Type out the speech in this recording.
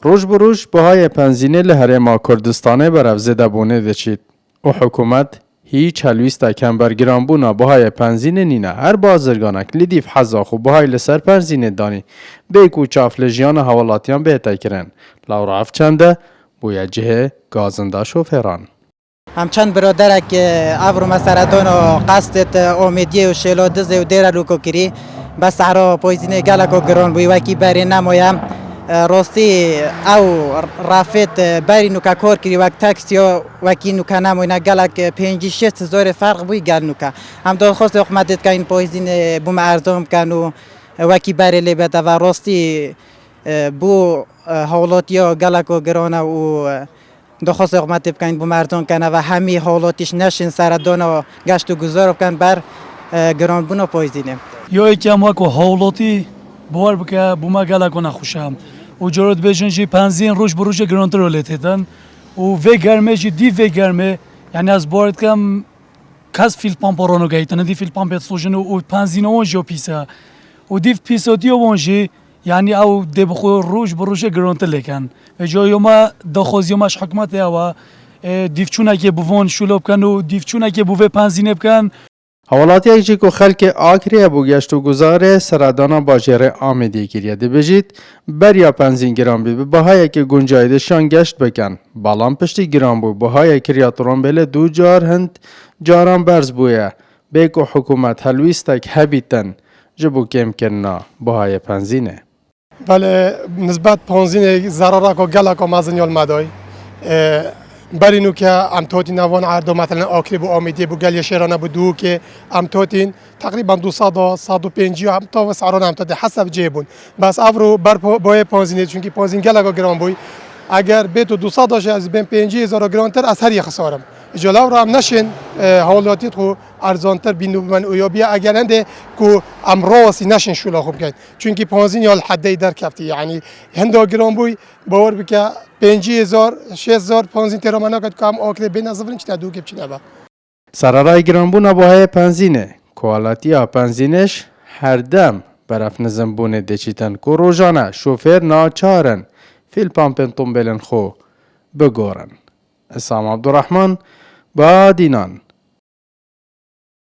روز بروز بهای پنزینه لحرما کردستانه برف زده بونه دچید و حکومت هیچ هلویستا کم برگران بونا بهای پنزینه نینه هر بازرگانک لیدیف حزاخ و بهای لسر پنزینه دانی بیکو چاف لجیان حوالاتیان بهتا کرن لورا افچنده بویا جه گازنده شوفران همچند برادرک افرو مسردان و قصدت امیدیه و شلادزه و دیره لوکو کری بس هرا پویزینه گلکو گران بوی وکی بری نمایم راستی او رافت بری نوکا کار کری وک تاکسی وکی نوکا نموینه گلک 5-6 هزار فرق بوی گل نوکا هم داد خواست اقمدت که این پویزینه بوم ارزام کن و وکی بری لبته و راستی بو حالات یا گلکو گرانه و دخواست اقامت بکنید با مردم کنه و همه حالاتش نشین سردان و گشت و گذار بکن بر گرانبونا پایزینه یا یکم وکو حالاتی بار بکه بوما گلکو نخوشم و جرات بجن جی پنزین روش بروش گرانتر رو لیتیدن و وی گرمه جی دی وی گرمه یعنی از بارد کم کس فیل پامپارانو گیتن دی فیل پامپیت سوژن و پنزین اونجا پیسه و دیف پیسه دی اونجی یعنی او دی بخو روش بروش گرانتر لیکن و جای ما دخوازی ماش حکمت او دیفچونه که بوون شلوب کن و دیفچونه که بوه پنزینه بکن حوالاتی ایجی که خلک آکری ابو گشت و گذاره سرادانا باجره آمدی گریه دی بجید بریا پنزین گران بی بهای که گنجایدشان گشت بکن بالام پشتی گران بو بهای کریاتوران بله 2 جار هند جاران برز بویه بیکو حکومت هلویستک هبیتن جبو کم کرنا بهای پنزینه بله نسبت پنزین ضرره که گله که مازنیال مدای برینو که امتوتین نوان عردو مثلا آکری بو آمیدی بو گلی شیرانه بو دو که امتوتین تقریبا 200 150 هم تا سعران امتوت حسب جیبون بس افرو بر بای پنزینه چون که پنزین گله که گران بوی اگر به تو 200 داشه از بین 50,000 گرانتر از هر یک خسارم جلو را هم نشین حالاتی تو ارزانتر بینو من اویا بیا اگر هنده کو امراسی نشین شولا خوب کن چون که پنزین یا حدی در کفتی یعنی هنده گران بوی باور بکه 50,000 6,000 پنزین ترامنا کد کام آکل بین از ورنچ تدو که چی نبا سرارای گرانبونا بهای پنزینه کوالاتی ها پنزینش هر دم برف نزم بونه دچیتن که روزانه شوفر ناچارن فیل پامپن تومبلن خو بگورن اسام عبدالرحمن با دینان